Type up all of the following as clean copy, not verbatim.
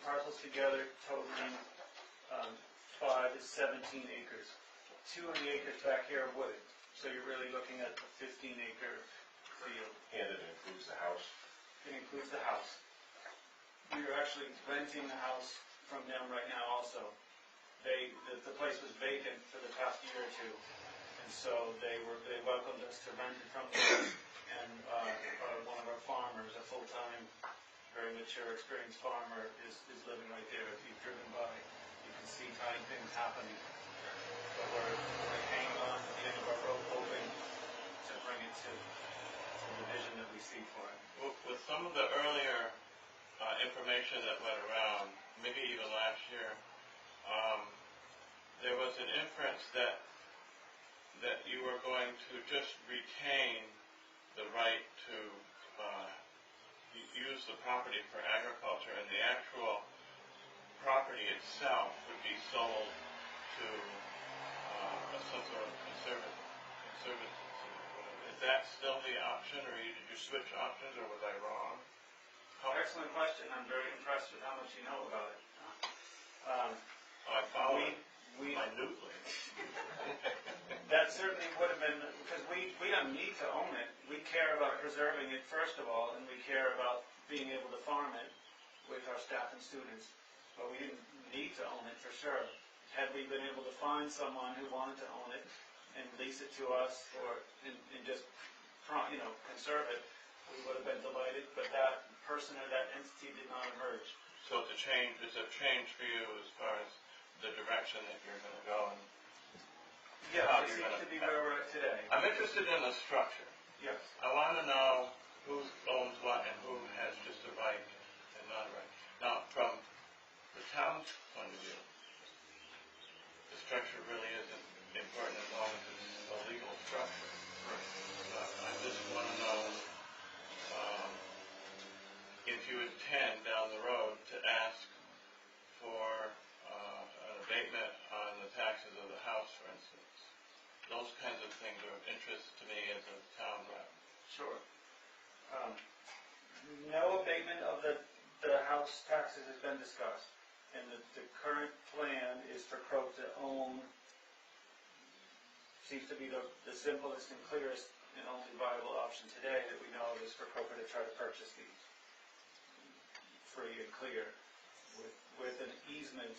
parcels together totaling 5 is 17 acres. 2 of the acres back here are wooded, so you're really looking at a 15-acre field. And it includes the house? It includes the house. We are actually renting the house from them right now also. The place was vacant for the past year or two, and so they welcomed us to rent it from them. And one of our farmers, a full-time, very mature, experienced farmer, is living right there. If you've driven by, you can see tiny things happening. But we're hanging on to the end of our rope, hoping to bring it to the vision that we see for it. With some of the earlier information that went around, maybe even last year, there was an inference that you were going to just retain the right to use the property for agriculture, and the actual property itself would be sold to some sort of conservative. Is that still the option, or did you switch options, or was I wrong? Excellent question. I'm very impressed with how much you know about it. I follow it minutely. That certainly would have been, because we don't need to own it. We care about preserving it first of all, and we care about being able to farm it with our staff and students. But we didn't need to own it for sure. Had we been able to find someone who wanted to own it and lease it to us, and just conserve it, we would have been delighted. But that person or that entity did not emerge. So it's a change. It's a change for you as far as the direction that you're going to go. And yeah, it seems to be where we're at today. I'm interested in the structure. Yes. I want to know who owns what and who has just a right and not a right. Now, from the town's point of view, the structure really isn't important as long as it's a legal structure. I just want to know if you intend down the road to ask for an abatement on the taxes of the house, for instance. Those kinds of things are of interest to me as a town rep. Sure. No abatement of the house taxes has been discussed, and the current plan is for Crow to own. Seems to be the simplest and clearest and only viable option today that we know of is for Crow to try to purchase these free and clear with an easement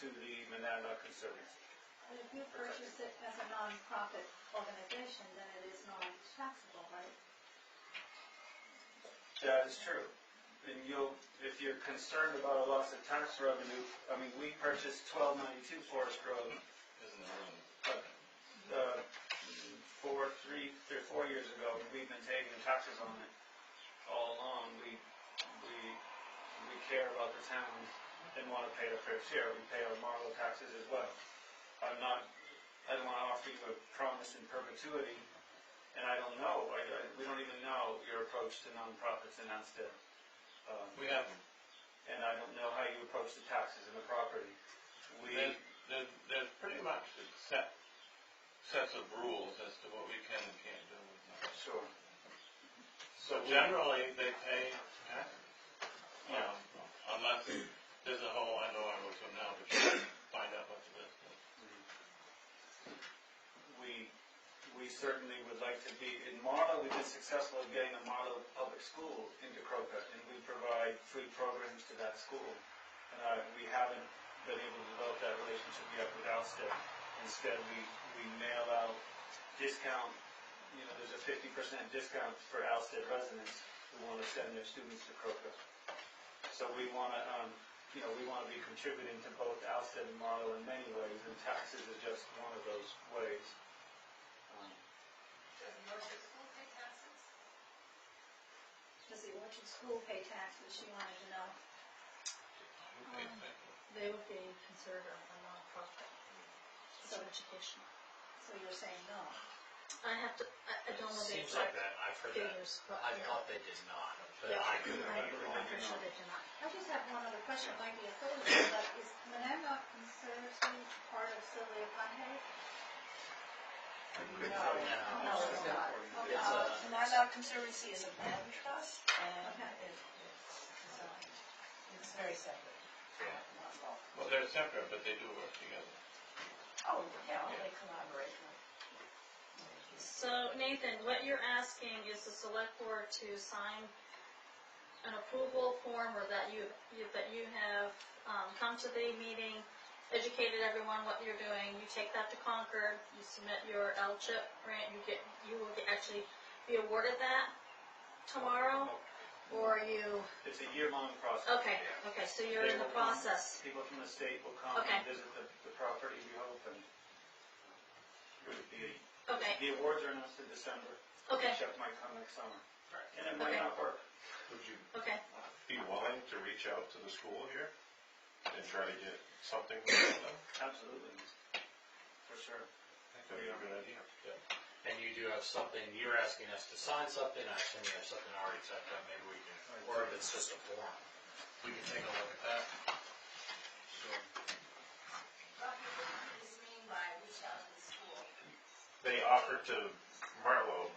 to the Monadnock Conservancy. And if you purchase it as a non-profit organization, then it is non-taxable, right? That is true. And if you're concerned about a loss of tax revenue, I mean, we purchased 1292 Forest Road. Isn't it? 4 years ago, and we've been taking taxes on it all along. We care about the town and want to pay our fair share. We pay our Marlow taxes as well. I don't want to offer you a promise in perpetuity, and I don't know. We don't even know your approach to nonprofits in Alstead. We haven't. And I don't know how you approach the taxes and the property. There's pretty much sets of rules as to what we can and can't do with them. Sure. So generally, they pay taxes. Unless there's a whole, I know I was from now, but you can find out what the list is. We certainly would like to be in Marlow. We've been successful in getting a Marlow public school into Croker, and we provide free programs to that school. And we haven't been able to develop that relationship yet with Alstead. Instead, we mail out discount. There's a 50% discount for Alstead residents who want to send their students to Croker. So we want to be contributing to both Alstead and Marlow in many ways, and taxes is just one of those ways. Does the Orchard School pay taxes? Does the Orchard School pay taxes? She wanted to know. They would be considered a non-profit. So educational. So you're saying no? I don't know the Seems exact like that. I've heard figures, that. I thought they did not, but yeah, I could I'm pretty sure they do not. I just have one other question. It might be a silly one, but is Monadnock Conservancy part of Sylvia Conway? No, it's not. Monadnock Conservancy is a land trust, and it's very separate. Well, they're separate, but they do work together. Oh, yeah, they collaborate. So Nathan, what you're asking is the select board to sign an approval form, or that you have come to the meeting, educated everyone what you're doing, you take that to Concord, you submit your LCHIP grant, you will actually be awarded that tomorrow, or you, It's a year-long process. okay, so you're in the process. People from the state will come Okay. and visit the property, we hope, and Okay, the awards are announced in December. okay, Check might come next summer. Right. And it might Okay. not work. Would you okay. be willing to reach out to the school here and try to get something from them? Absolutely. For sure. I think that'd be a good idea. And you do have something, you're asking us to sign something, I assume you have something already set up, maybe we can, or if it's just a form, we can take a look at that. Sure. Bucky, what does this mean by reach out to the school? They offered to Marlo,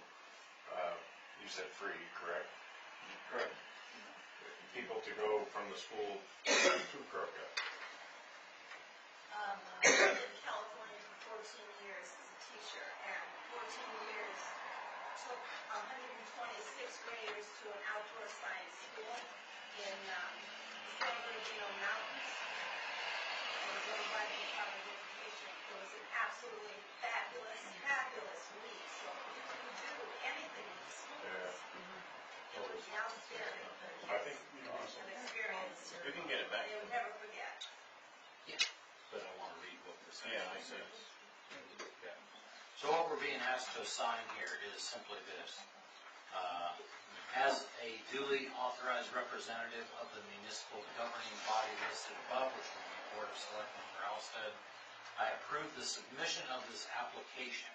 you said free, correct? Correct. People to go from the school to Croquet. I lived in California for 14 years as a teacher, and 14 years took 126 graders to an outdoor science school in the San Bernardino Mountains. It was run by the Department of Education. It was an absolutely fabulous, fabulous week. So if you could do anything in the schools, it would be outstanding. I think An experience We can get it back. they would never forget. But I wanna read what this Yeah, I actually see. says. Okay. So what we're being asked to sign here is simply this. As a duly authorized representative of the municipal governing body listed above, which will be Board of Selectmen for Alstead, I approve the submission of this application.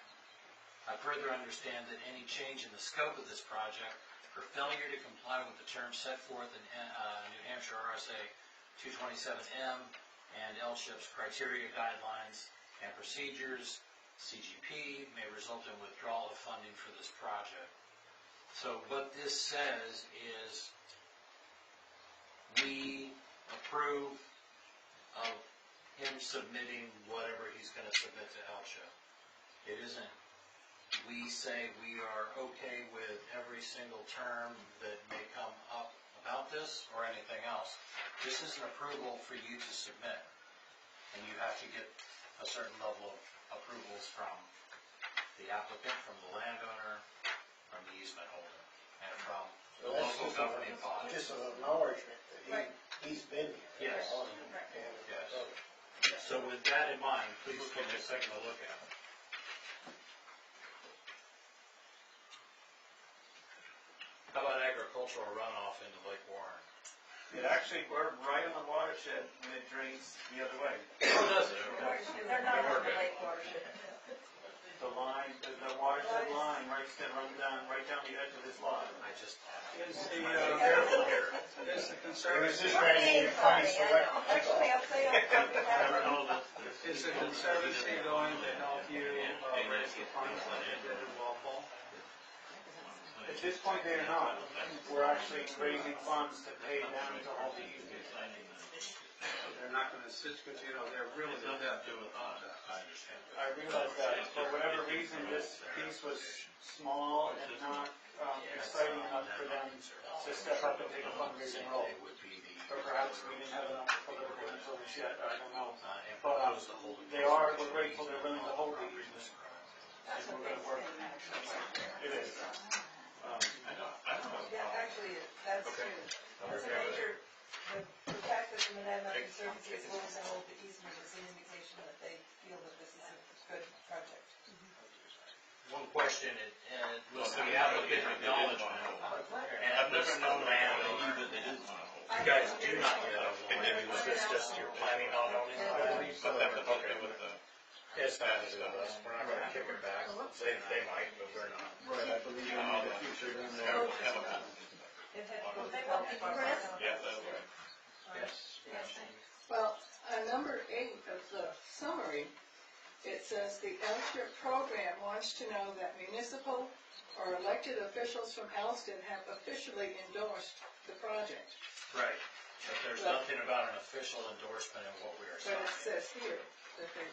I further understand that any change in the scope of this project or failure to comply with the terms set forth in New Hampshire RSA 227M and LCHIP's criteria, guidelines, and procedures, CGP, may result in withdrawal of funding for this project. So what this says is we approve of him submitting whatever he's going to submit to LCHIP. It isn't, we say we are okay with every single term that may come up about this or anything else. This is an approval for you to submit, and you have to get a certain level of approvals from the applicant, from the landowner, from the easement holder, and from the local governing body. Just an acknowledgement that he's been here. Yes. And- Yes. So with that in mind, please give me a second to look at it. How about agricultural runoff into Lake Warren? It actually, we're right on the watershed and it drains the other way. Oh, does it? They're not on the lake watershed. The line, the watershed line runs down, right down the edge of this lot. I just. Is the, Careful here. is the It was conservancy, just ready to get funny select. Actually, I'll say I'm is the conservancy going to help you raise the funds like they did in Walpole? At this point, they are not. We're actually raising funds to pay them to hold the easement. They're not gonna assist, because, they're really It doesn't have adept. to do with us. I understand. I realize that, for whatever reason, this piece was small and not exciting enough for them to step up and take a fundraising role. It would be the. Or perhaps we didn't have enough political influence yet, I don't know. And But propose to hold it. we're grateful they're willing to hold the easement. That's what they say, actually. It is. I don't know. Yeah, actually, that's true. That's a major, the fact that the Monadnock Conservancy is willing to hold the easement is an indication that they feel that this is a good project. One question, and was the applicant acknowledgement, and I've never known landowner, that they didn't want to hold. you guys do not yet own the land, was this just you're planning on owning the land? But that's okay with the. It's not to do with us, we're not gonna kick it back, they might, but we're not. Right, I believe in the future, then Yeah, they'll. we'll have a- They won't be pressed. Yeah, that'll work. Yes. Well, on number 8 of the summary, it says the LCHIP program wants to know that municipal or elected officials from Alstead have officially endorsed the project. Right, But there's nothing about an official endorsement in what we are But signing. it says here that they,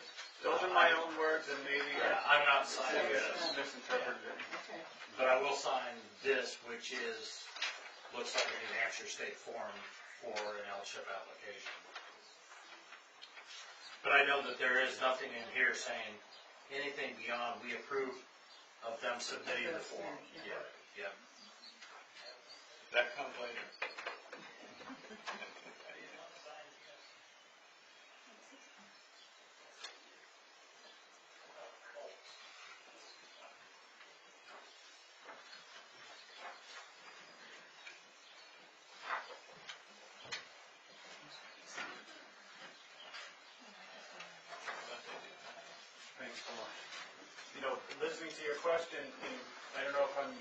Those are my own words, and maybe Yeah, I'm not signing I this, misinterpreted it. okay. but I will sign this, which is, looks like a New Hampshire state form for an L-chip application. But I know that there is nothing in here saying anything beyond we approve of them submitting the form. Yeah. Yeah. That comes later. Thanks so much. You know, listening to your question, and I don't know if I'm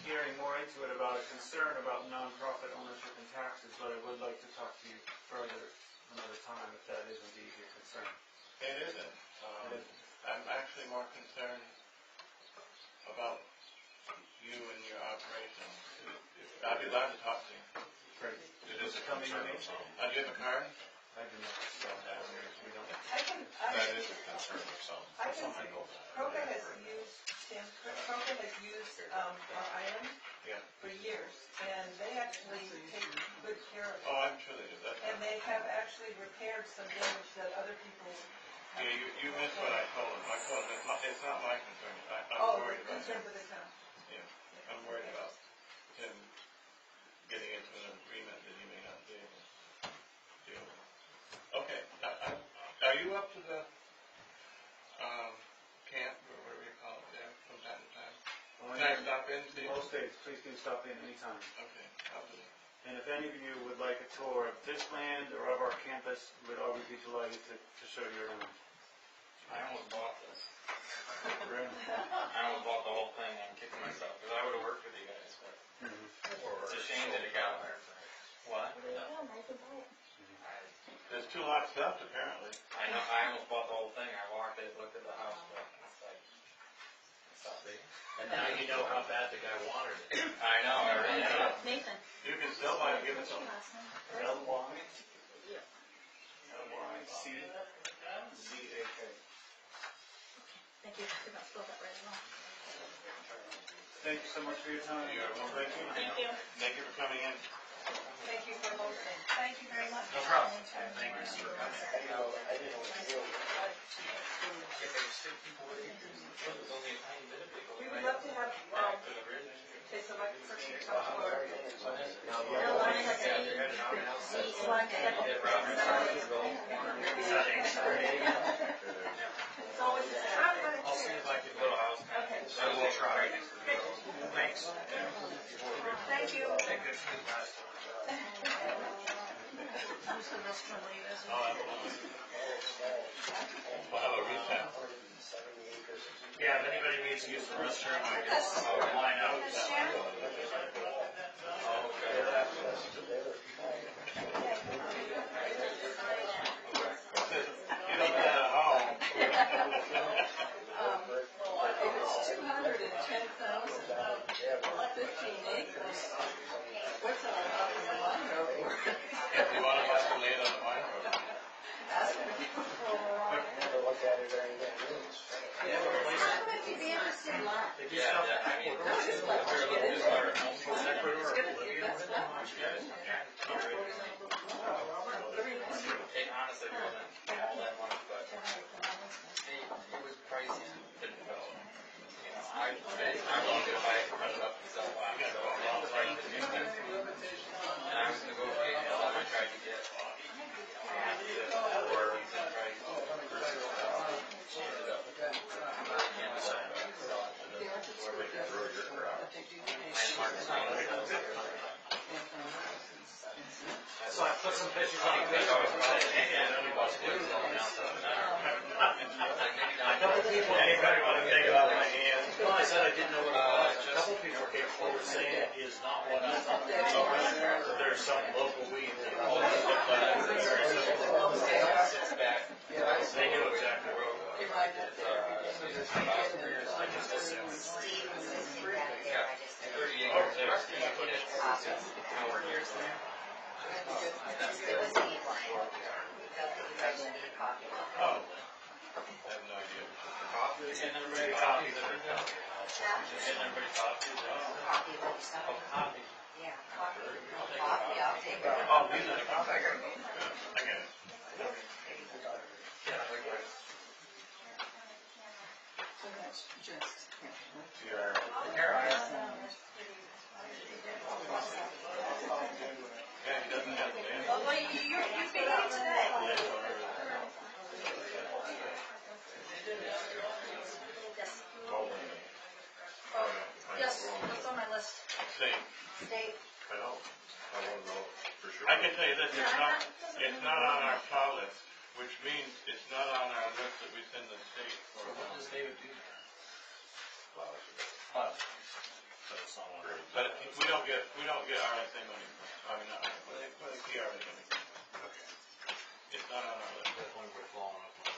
hearing more into it about a concern about nonprofit ownership and taxes, but I would like to talk to you further another time if that is indeed your concern. It isn't. I'm actually more concerned about you and your operation. I'd be glad to talk to you. Great. It is a Coming to concern me? of some. Do you have a card? I do not. We don't. That is a concern of some. I know that. Kroger has used, Kroger has used, our island Yeah. for years, and they actually take good care of it. Oh, I'm sure they do that. And they have actually repaired some damage that other people. Yeah, you missed what I told him. I told him it's not my concern. I'm Oh, worried about concern him. for the town. Yeah, I'm worried about him getting into an agreement that he may not be able to deal with. Okay, are you up to the camp, or whatever you call it there, from time to time? Can I stop in, see? Most days, please do stop in anytime. Okay, I'll do it. And if any of you would like a tour of this land or of our campus, we'd always be delighted to show you around. I almost bought this. Really? I almost bought the whole thing and kicked myself, because I would have worked with you guys, but it's a shame that it got there. What? There's 2 lots left, apparently. I know, I almost bought the whole thing, I walked it, looked at the house, but it's like, it's not big. And now you know how bad the guy wanted it. I know, I really know. Nathan. You can still buy it, give it to him. L-Y-C-Z-A-K. Thank you. Did not spell that right at all. Thank you so much for your time. You're welcome. Thank you. Thank you. Thank you for coming in. Thank you for hosting. Thank you very much. No problem. Thank you, sir. We would love to have, a select person talk to our. It's always a Saturday. I'll see if I can go. Okay. I will try. Thanks. Thank you. Good food last time. We'll have a recap. Yeah, if anybody needs to use the restroom, I guess I'll line up. You don't get it at home. If it's 210,000, 15 acres, what's our lot in the line over? If you want to escalate on the mine road. Asking people for, Never looked at it or anything. Yeah, we're replacing. Would you be interested in that? They do Yeah, stuff. yeah, I mean, no, just let you get into it. Ecuador, It's gonna be, Bolivia, that's not much. it honestly wasn't all that much, but it was pricey to develop. You know, I wanted to buy it, run it up and sell it, so I was like, and I was negotiating, I tried to get, half the words and price versus, she ended up, The orchard school does, but they do So I put some pictures on Facebook and said, hey, I don't know what to do. A couple people came forward to take it out of my hand. Well, I said I didn't know what it was. A couple people came forward saying it is not what I thought. There's some local weed. sits back. They knew exactly what it was. If I did I just assumed. Yeah, 30 acres there, I put it, our years there. It was the line. You guys should need coffee. Oh, I have no idea. Coffee? And everybody copies it. And everybody coffee? Coffee, let me stop. Oh, coffee. Yeah, coffee. Coffee, I'll take it. Oh, these are the coffee. I get it. So that's just, Yeah, he doesn't have to answer. Oh, well, you beat me today. Yes, that's on my list. Same. State. I don't know for sure. I can tell you this, it's not on our call list, which means it's not on our list that we send the state for. What does David do? Wow. Oh, so it's not on. But we don't get RSA money. I mean, not, what is PRA money? Okay. It's not on our list. That's when we're following up on.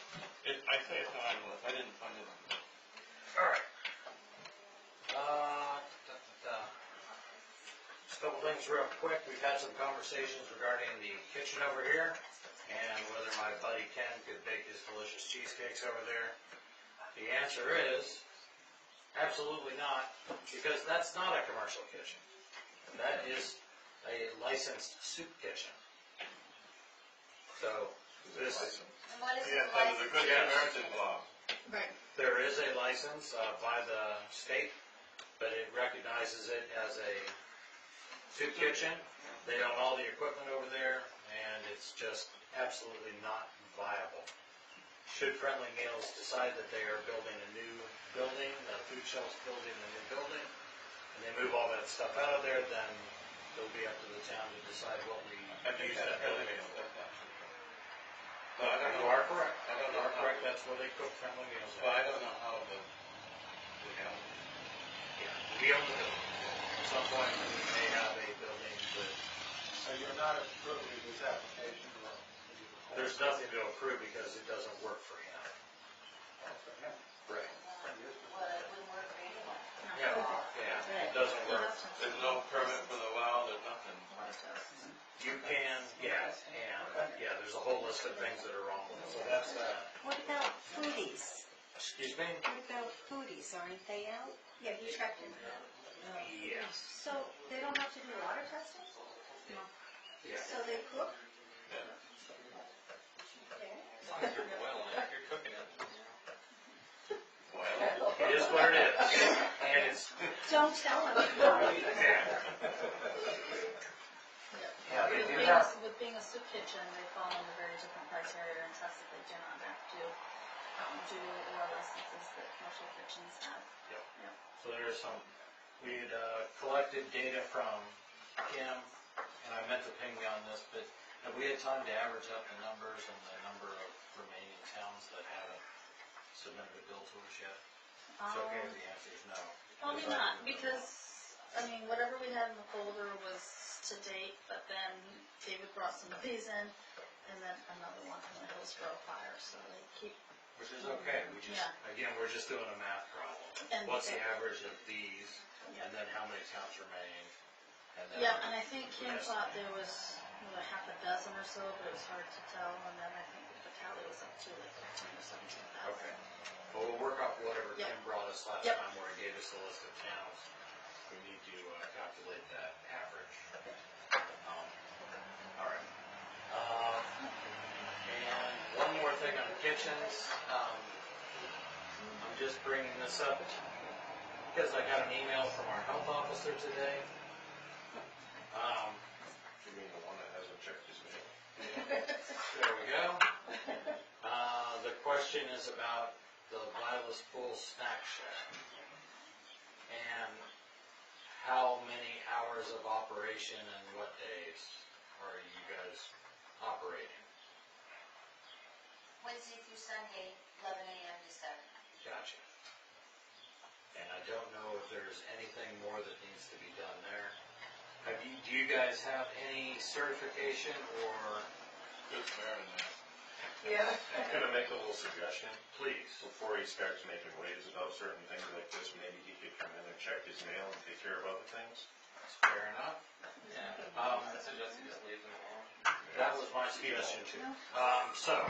I say it's not on the list, I didn't find it. All right. Just a couple things real quick. We've had some conversations regarding the kitchen over here and whether my buddy Ken could bake his delicious cheesecakes over there. The answer is absolutely not, because that's not a commercial kitchen. That is a licensed soup kitchen. So this, And what is Yes, the under the Good license? Samaritan law. there is a license by the state, but it recognizes it as a soup kitchen. They own all the equipment over there, and it's just absolutely not viable. Should Friendly Meals decide that they are building a new building, the food shelf's building a new building, and they move all that stuff out of there, then it'll be up to the town to decide what we I think use that's that building really, for. that's not true. But I don't You know, are correct. I don't You know are how, correct, that's where they cook Friendly Meals. but I don't know how the, Yeah, we own the building. At some point, we may have a building that, So you're not approving this application or? there's nothing to approve because it doesn't work for him. For him. Right. Well, it wouldn't work for anyone. Yeah, it doesn't work. there's no permit for the well, there's nothing. You can, there's a whole list of things that are wrong with it, so that's that. What about foodies? Excuse me? What about foodies? Aren't they out? Yeah, he checked into that. Yes. So they don't have to do water testing? Yeah. So they cook? Yeah. As long as you're boiling it, you're cooking it. It is what it is, and it's, Don't tell them. yeah, they do With have, being a soup kitchen, they fall under very different criteria and tests that they do not have to do or licenses that commercial kitchens have. so there's some, we had collected data from Kim, and I meant to ping you on this, but have we had time to average up the numbers and the number of remaining towns that haven't submitted a bill to us yet? It's okay if the answer is no. Probably not, because, I mean, whatever we had in the folder was to date, but then David brought some of these in, and then another one from the Hillsborough fire, so they keep. Which is okay, we just, again, we're just doing a math problem. And What's the average of these, and then how many towns remain? And then Yeah, and I think Kim thought there was a half a dozen or so, but it was hard to tell, and then I think the tally was up to like 15 or 17,000. Okay. Well, we'll work off whatever Yep. Kim brought us last Yep. time where he gave us the list of towns. We need to calculate that average. All right. And one more thing on kitchens. I'm just bringing this up because I got an email from our health officer today. You mean the one that hasn't checked his mail? There we go. The question is about the Lila's Pool Snack Shack. And how many hours of operation and what days are you guys operating? Wednesday through Sunday, 11 a.m. to 7. Gotcha. And I don't know if there's anything more that needs to be done there. Do you guys have any certification or? Good Samaritan there. yeah. Could I make a little suggestion? Please. Before he starts making waves about certain things like this, maybe he could come in and check his mail and take care of other things. Fair enough. I suggest you just leave them alone. That was my suggestion too. So,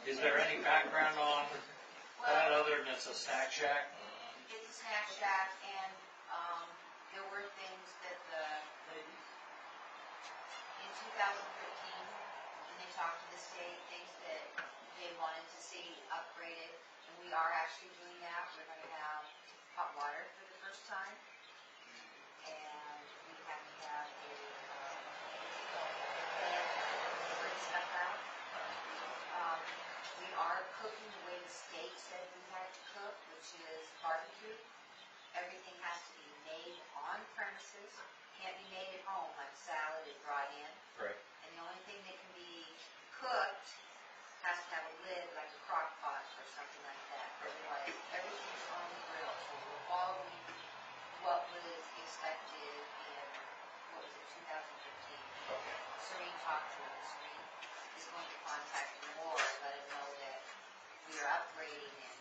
is there any background on that other than it's a snack shack? It's a snack shack, and, there were things that in 2015, when they talked to the state, things that they wanted to see upgraded, and we are actually doing that. We're gonna have hot water for the first time, and we have to have a, fan to bring stuff out. We are cooking the way the state said we had to cook, which is barbecue. Everything has to be made on premises, can't be made at home like salad is brought in. Right. And the only thing that can be cooked has to have a lid like a crock pot or something like that. Otherwise, everything's on the grill, so we're following what was expected in, what was it, 2015. Okay. Serene talked to him. Serene is going to contact the board, let him know that we are upgrading and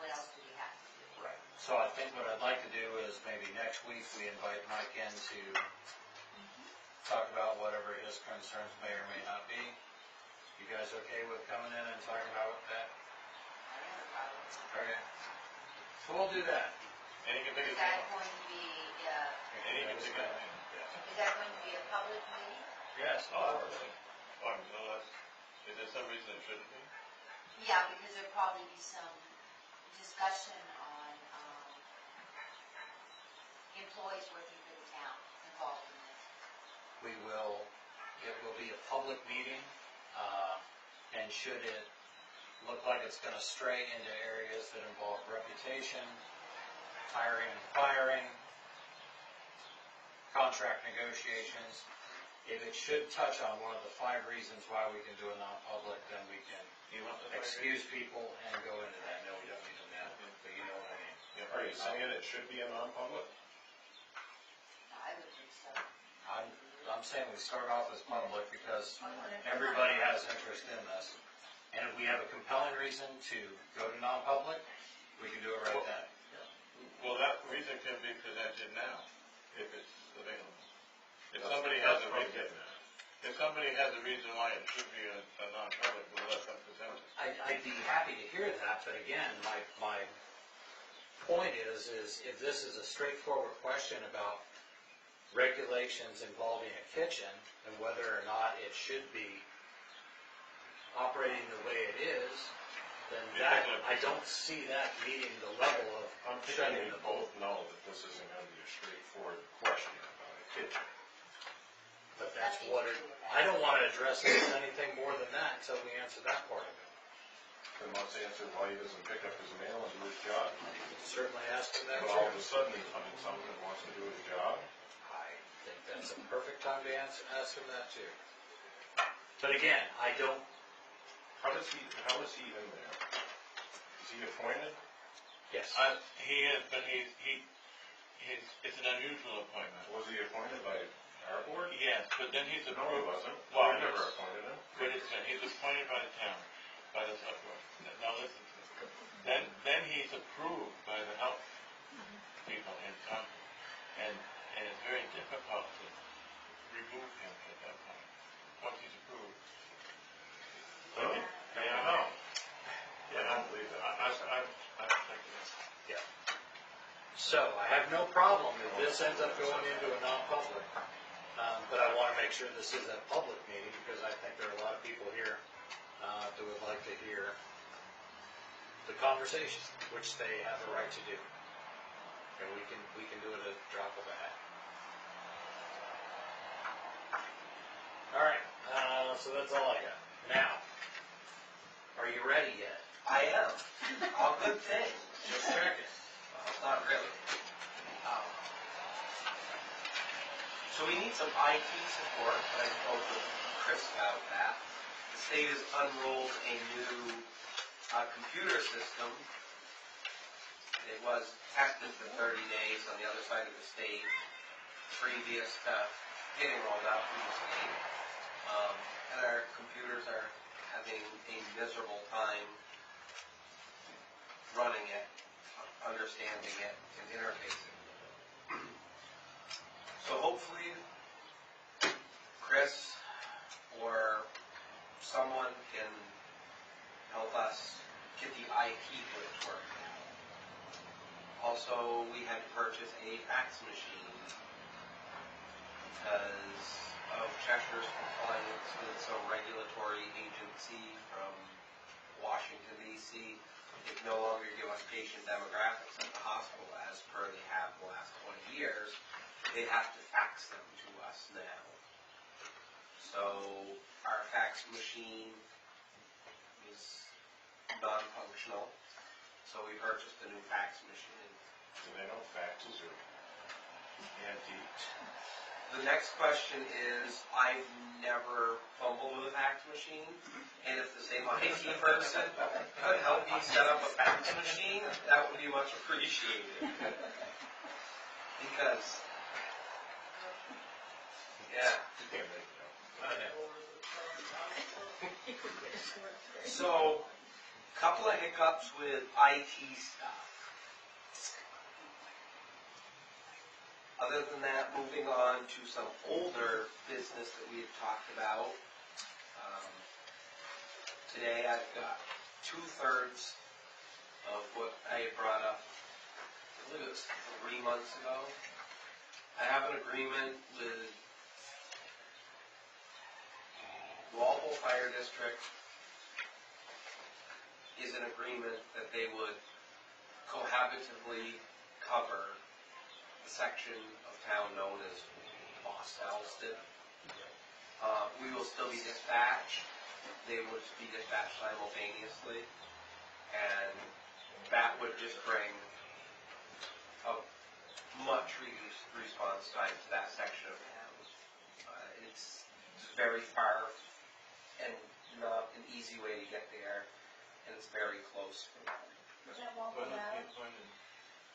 what else do we have to do. Right. So I think what I'd like to do is maybe next week we invite Mike in to talk about whatever his concerns may or may not be. You guys okay with coming in and talking about that? I don't have a problem. Okay. So we'll do that. Any can think Is of that going to be, any can think of is that going to be a public meeting? Yes. Oh, really? Oh, no, is there some reason it shouldn't be? Yeah, because there'll probably be some discussion on, employees working for the town involved in this. It will be a public meeting, and should it look like it's gonna stray into areas that involve reputation, hiring and firing, contract negotiations, if it should touch on one of the 5 reasons why we can do a non-public, then we can You want the excuse people and go into that. No, we don't need them now, but you know what I mean. Yeah, are you saying it should be a non-public? I would think so. I'm saying we start off as public because everybody has interest in this. And if we have a compelling reason to go to non-public, we can do it right then. Well, that reason can be presented now, if it's available. If somebody has a reason, why it should be a non-public, we'll let them present it. I'd be happy to hear that, but again, my point is if this is a straightforward question about regulations involving a kitchen and whether or not it should be operating the way it is, then that, I don't see that meeting the level of I'm shutting thinking we the both know that this isn't gonna be a straightforward question about a kitchen. But that's what it, I don't want to address it as anything more than that until we answer that part of it. Then let's answer why he doesn't pick up his mail and do his job. Certainly ask him that But all of too. a sudden, he's finding someone that wants to do his job. I think that's a perfect time to ask him that too. But again, I don't, How is he in there? Is he appointed? yes. He is, but it's an unusual appointment. Was he appointed by our board? Yes, but then he's No, he approved. wasn't. Well, We never appointed him. But he's appointed by the town, by the select board. Now listen to this. Then he's approved by the health people in town. And it's very difficult to remove him at that point, once he's approved. Huh? Yeah, I know. I don't believe that. I think that's. Yeah. So I have no problem if this ends up going into a non-public, but I want to make sure this is a public meeting because I think there are a lot of people here that would like to hear the conversation, which they have a right to do. And we can do it at a drop of a hat. All right, so that's all I got. Now, are you ready yet? I am. All good things. Just checking. Not really. So we need some IT support, but I spoke with Chris about that. The state has unrolled a new computer system. It was tested for 30 days on the other side of the state, previous to getting rolled out from the state. And our computers are having a miserable time running it, understanding it, and interfacing. So So hopefully, Chris or someone can help us get the IT bridge working. Also, we had to purchase a fax machine because of Cheshire's compliance with some regulatory agency from Washington DC. They can no longer give us patient demographics at the hospital as per they have the last 20 years. They have to fax them to us now. So our fax machine is non-functional. So we purchased a new fax machine. Do they know faxes are antiques? The next question is, I've never fumbled with a fax machine, and if the same IT person could help me set up a fax machine, that would be much appreciated. Because, yeah. So, couple of hiccups with IT stuff. Other than that, moving on to some older business that we had talked about. Today I've got 2/3 of what I had brought up, I believe it was 3 months ago. I have an agreement with Walpole Fire District is an agreement that they would cohabitively cover the section of town known as Alstead. We will still be dispatched. They would be dispatched simultaneously, and that would just bring a much reduced response time to that section of town. It's very far and not an easy way to get there, and it's very close from them.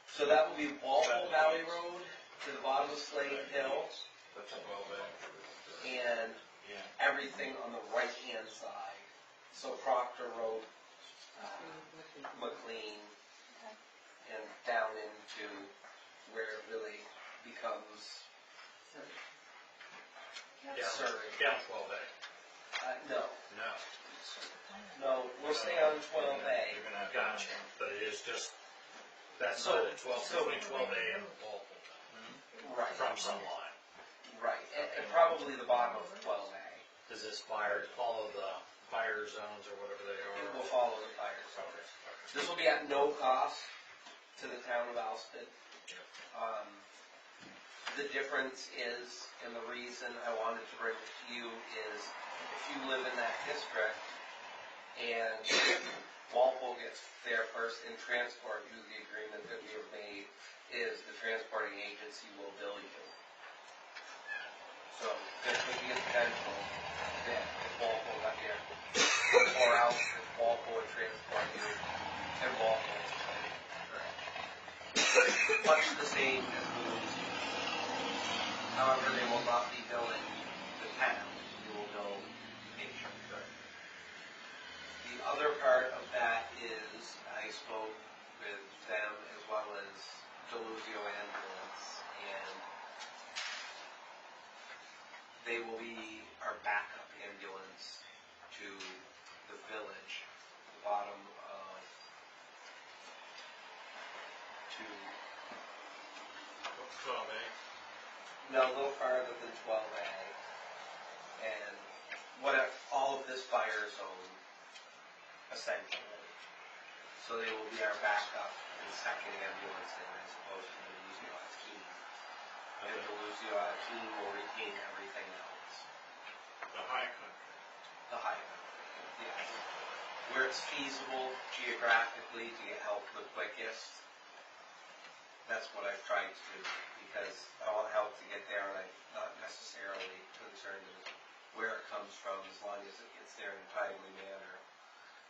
So that will be Walpole Valley Road to the bottom of Slade Hill, and everything on the right-hand side. So Proctor Road, McLean, and down into where it really becomes Surrey. Down 12A. No. No. No, we'll stay on 12A. Gotcha. But it is just that So- side of 12, between 12A and Walpole. Right. From some line. Right, and probably the bottom of 12A. Does this fire follow the fire zones or whatever they It are? will follow the fire zones. This will be at no cost to the town of Alstead. The difference is, and the reason I wanted to bring it to you is, if you live in that district and Walpole gets there first in transport, you, the agreement that we have made is the transporting agency will bill you. So there could be a potential that if Walpole got here or else if Walpole would transport you and Walpole would bill you. Much the same as Louisiana. However, they will not be billing the town. They will bill the patient. The other part of that is I spoke with them as well as Deluzio Ambulance, and they will be our backup ambulance to the village, the bottom of, to 12A. no, a little farther than 12A, and all of this fire zone, essentially. So they will be our backup and second ambulance in as opposed to the Deluzio team. And the Deluzio team will retain everything else. The high country. The high country, yes. Where it's feasible geographically to get help the quickest, that's what I've tried to do, because I want help to get there, and I'm not necessarily concerned with where it comes from, as long as it gets there in a timely manner.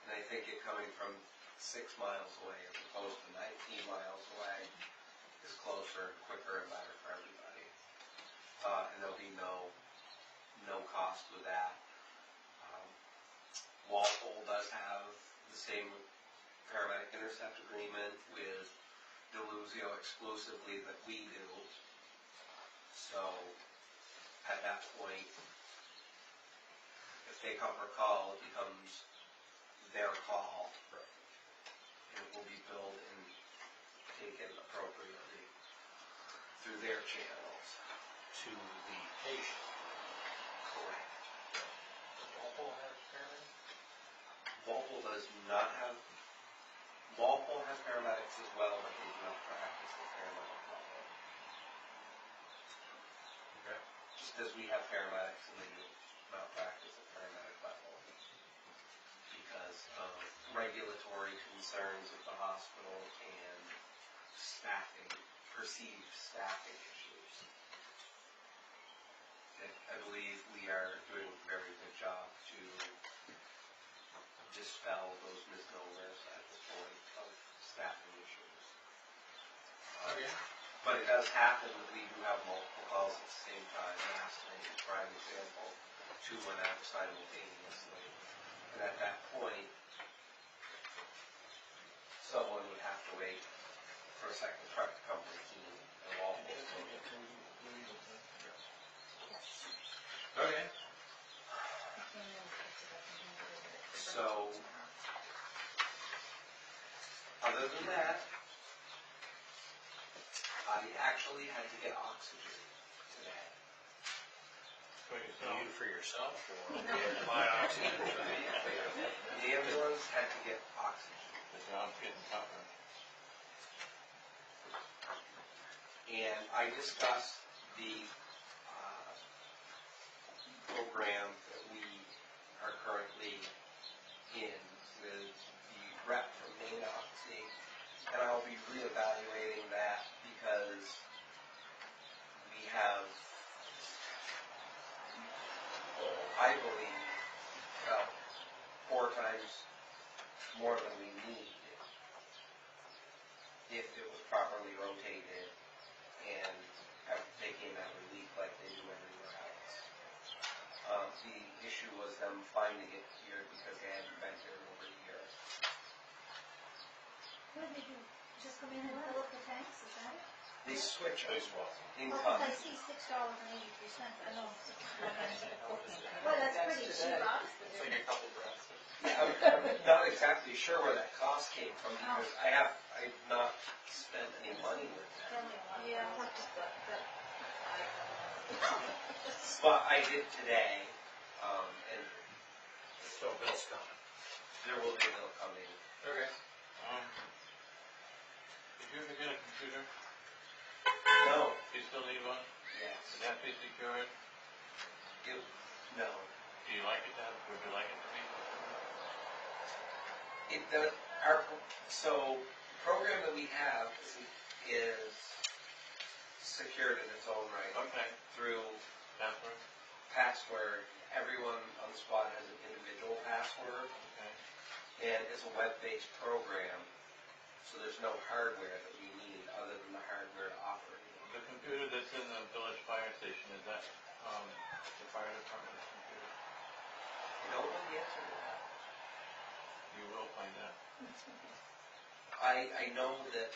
And I think it coming from 6 miles away as opposed to 19 miles away is closer and quicker and better for everybody. And there'll be no cost with that. Walpole does have the same paramedic intercept agreement with Deluzio exclusively that we do. So, at that point, if they come for call, it becomes their call. And it will be billed and taken appropriately through their channels. To the patient. Correct. Walpole has paramedics? Walpole does not have, Walpole has paramedics as well, but they do not practice at paramedic level. Okay. Just as we have paramedics and they do not practice at paramedic level. Because of regulatory concerns at the hospital and staffing, perceived staffing issues. And I believe we are doing a very good job to dispel those misnomers at the point of staffing issues. Okay. But it does happen that we do have multiple calls at the same time. Last night, for prime example, 2 went out simultaneously. And at that point, someone would have to wait for a second truck to come to the scene and Walpole. Okay. So, other than that, I actually had to get oxygen today. For yourself or my oxygen for me? The ambulance had to get oxygen. The job's getting tougher. And I discussed the program that we are currently in with the rep from Maine Oxy, and I'll be reevaluating that because we have, I believe, about 4 times more than we need if it was properly rotated and they came out relief like they do everywhere else. The issue was them finding it here because they hadn't been here in over a year. What did they do? Just come in and fill up the tanks, is that it? They switch They them swap. in Oh, 'cause I tons. see $6.83, I know. Well, that's pretty cheap, Oxford. It's like a couple breaths. I'm not exactly sure where that cost came from because I've not spent any money with them. Yeah. But I did today, and So Bill's coming. there will be a bill coming. Okay. Did you ever get a computer? No, Do you still need one? yes, Would that be secured? no. Do you like it to have, would you like it to be? It does, so the program that we have is secured in its own right Okay. through Password? password. Everyone on the squad has an individual password, Okay. and it's a web-based program, so there's no hardware that we need other than the hardware to operate it. The computer that's in the village fire station, is that, the fire department's computer? I don't know the answer to that. You will find out. I know that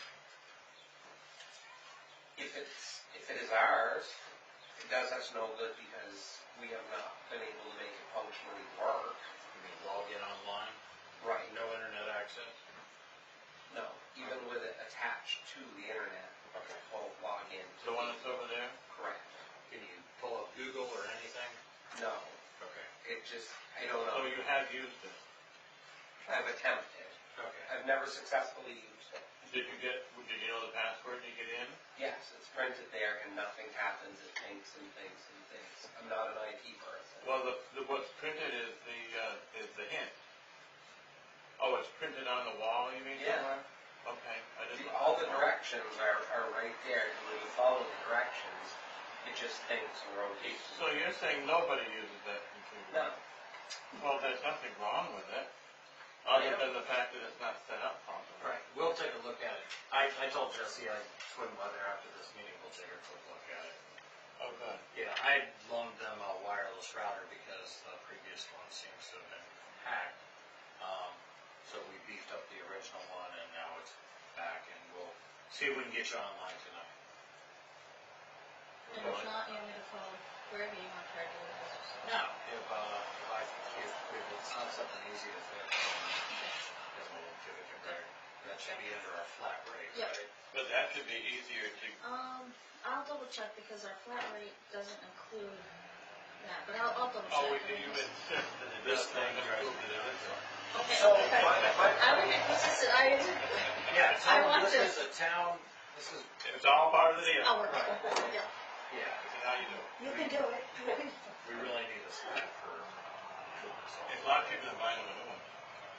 if it is ours, it does us no good because we have not been able to make it functionally work. You mean log in online? Right. No internet access? No, even with it attached to the internet, Okay. won't log in. The one that's over there? Correct. Can you pull up Google or anything? No, Okay. it just, I don't So know. you have used it? I've attempted. Okay. I've never successfully used it. Did you know the password to get in? Yes, it's printed there and nothing happens. It thinks and thinks and thinks. I'm not an IT person. Well, what's printed is the hint. Oh, it's printed on the wall, you mean? Yeah. Somewhere? Okay, I didn't. All the directions are right there, and when you follow the directions, it just thinks and rotates. So you're saying nobody uses that computer? No. Well, there's nothing wrong with it, other than the fact that it's not set up properly. Right. We'll take a look at it. I told Jesse I'd swing by there after this meeting. We'll take a quick look at it. Oh, good. Yeah, I loaned them a wireless router because the previous one seems to have been hacked. So we beefed up the original one and now it's back and we'll see if we can get you online tonight. And if not, you want me to follow wherever you want to do it. No, if it's not something easy to fix, then we'll give it to Greg. That should be under our flat rate, Yep. right? But that should be easier to, I'll double check because our flat rate doesn't include that, but I'll double check. oh, you insist that it This does thing not drives include me it. nuts. Okay. So, Yeah, I want this to- is a town, this is, It's all part of the deal. I'll work on it. Yeah. yeah, This is how you do it. You can do it. we really need a split for this. It's a lot cheaper than buying a new one.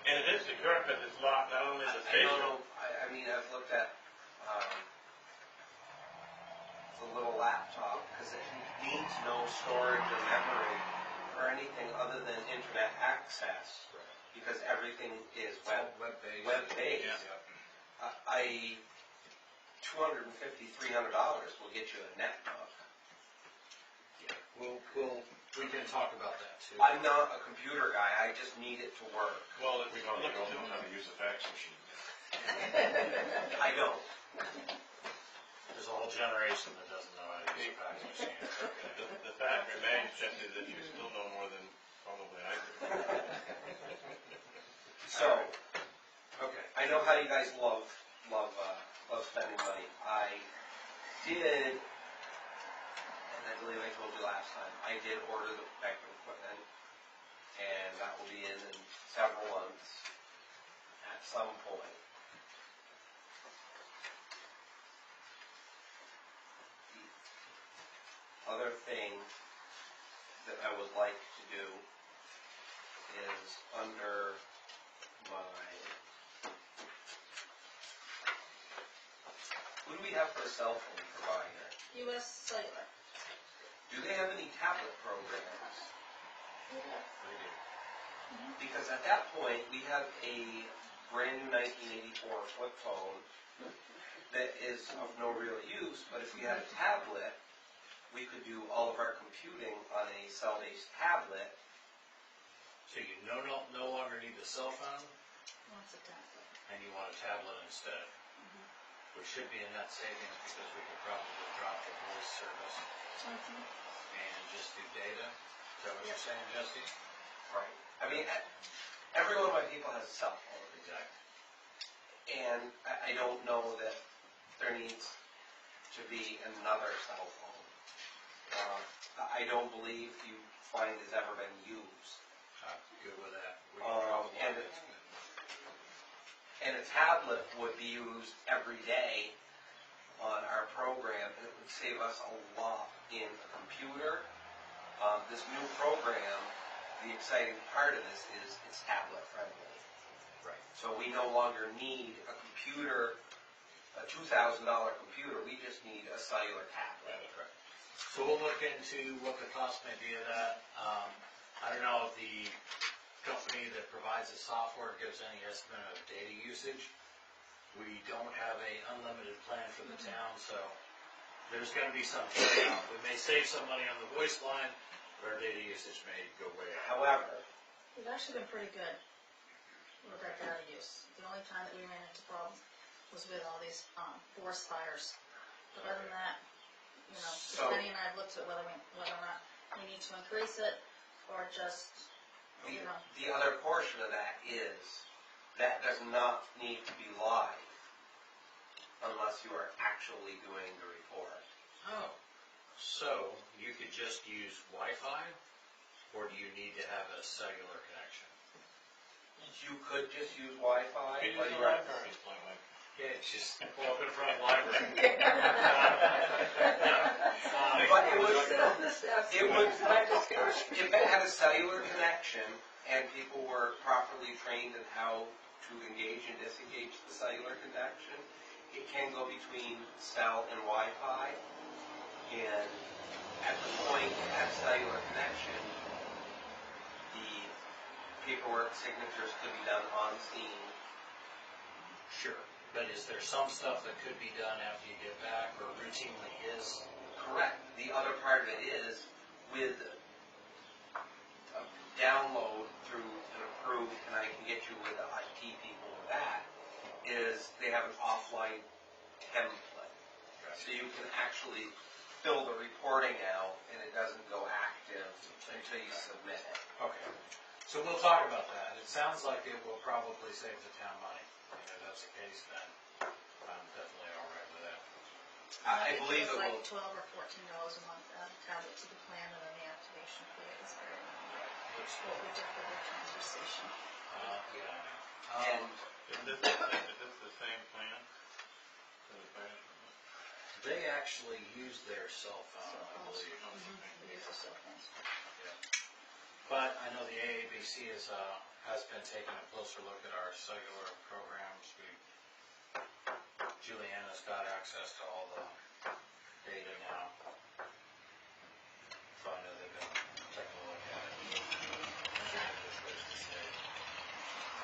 And it is secure because it's locked, not only the I station. don't know, I mean, I've looked at, the little laptop, because it needs no storage or memory or anything other than internet access, because everything is Web-based. web-based. Yeah. $250, $300 will get you a netbook. We can talk about that too. I'm not a computer guy, I just need it to work. Well, We don't look, know how to use a fax machine. I don't. There's a whole generation that doesn't know how to use a fax machine. the fact remains, Jesse, that you still know more than probably I do. So, Okay. I know how you guys love spending money. I did, and I believe I told you last time, I did order the protective equipment, and that will be in several months at some point. The other thing that I would like to do is under my, who do we have for a cell phone provider? US Cellular. Do they have any tablet programs? We do. Because at that point, we have a brand new 1984 flip phone that is of no real use, but if we had a tablet, we could do all of our computing on a cell-based tablet. So you no longer need a cell phone, Wants a tablet. and you want a tablet instead. Which should be a net savings because we could probably drop the voice service and just do data. Is that what you're saying, Jesse? Right. I mean, every one of my people has a cell phone. Exactly. And I don't know that there needs to be another cell phone. I don't believe you find it's ever been used. I'm good with that. We can drop And one. and a tablet would be used every day on our program, and it would save us a lot in a computer. This new program, the exciting part of this is it's tablet friendly. Right. So we no longer need a computer, a $2,000 computer, we just need a cellular tablet. Correct. So we'll look into what the cost may be of that. I don't know if the company that provides the software gives any estimate of data usage. We don't have a unlimited plan for the town, so there's going to be some trade-off. We may save some money on the voice line, but our data usage may go way up. However, We've actually been pretty good with our data use. The only time that we ran into problems was with all these forest fires. But other than that, So- Penny and I have looked at whether or not we need to increase it or just, the other portion of that is, that does not need to be live unless you are actually doing the report. Oh, so you could just use Wi-Fi, or do you need to have a cellular connection? You could just use Wi-Fi, It is but a you're library, it's like, Yeah, it's just pull up in front of the library. But it would, if it had a cellular connection and people were properly trained in how to engage and disengage the cellular connection, it can go between cell and Wi-Fi. And at the point it has cellular connection, the paperwork signatures could be done on scene. Sure, but is there some stuff that could be done after you get back, or routinely is? Correct. The other part of it is, with a download through an approved, and I can get you with the IT people with that, is they have an offline template. So you can actually fill the reporting out, and it doesn't go active until you submit it. Okay, so we'll talk about that. It sounds like it will probably save the town money. And if that's the case, then I'm definitely all right with that. I believe it will. Like $12 or $14 a month added to the plan, and then the activation fee is very, Which, what we did for the transfer station. yeah. And Is this the same plan? For the fire department? They actually use their cell phone, I believe. We use the cell phones. But I know the AABC has been taking a closer look at our cellular programs. Juliana's got access to all the data now. So I know they've been taking a look at it. Which ways to stay.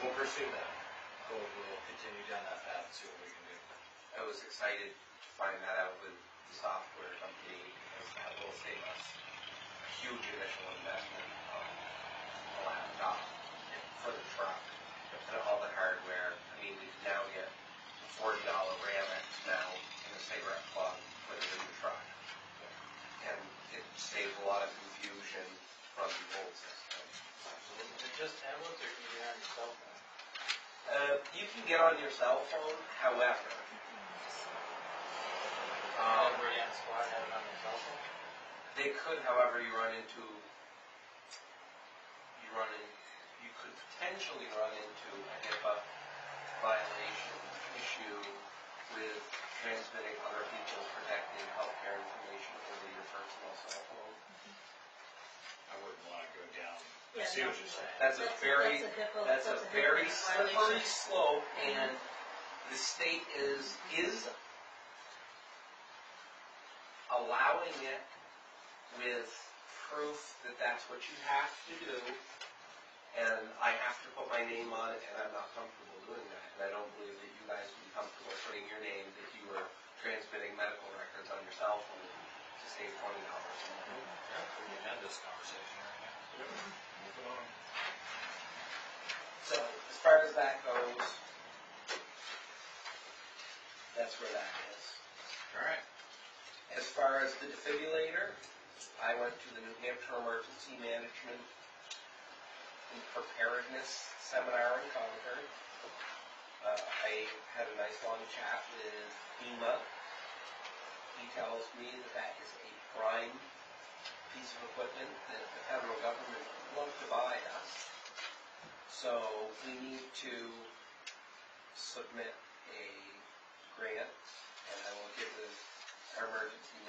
We'll pursue that. We'll continue down that path and see what we can do. I was excited to find that out with the software company, because that will save us a huge initial investment on a laptop for the truck and all the hardware. I mean, we can now get a $40 RAM now in a cigarette plug, put it in the truck. And it saves a lot of confusion from the old system. Is it just tablets, or can you get on your cell phone? You can get on your cell phone, however, Everybody on the squad have it on their cell phone? they could, however, you could potentially run into a HIPAA violation issue with transmitting other people's protected healthcare information over your personal cell phone. I wouldn't want to go down. I Yeah, see no. what you're saying. That's a very HIPAA slippery violation. slope, and the state is allowing it with proof that that's what you have to do, and I have to put my name on it, and I'm not comfortable doing that, and I don't believe that you guys would be comfortable putting your name if you were transmitting medical records on your cell phone to save $20 a month. Yeah, we can have this conversation right now. Move on. So, as far as that goes, that's where that is. All right. As far as the defibrillator, I went to the New Hampshire Emergency Management and Preparedness Seminar in Concord. I had a nice long chat with FEMA. He tells me that that is a prime piece of equipment that the federal government would love to buy us. So we need to submit a grant, and I will give our emergency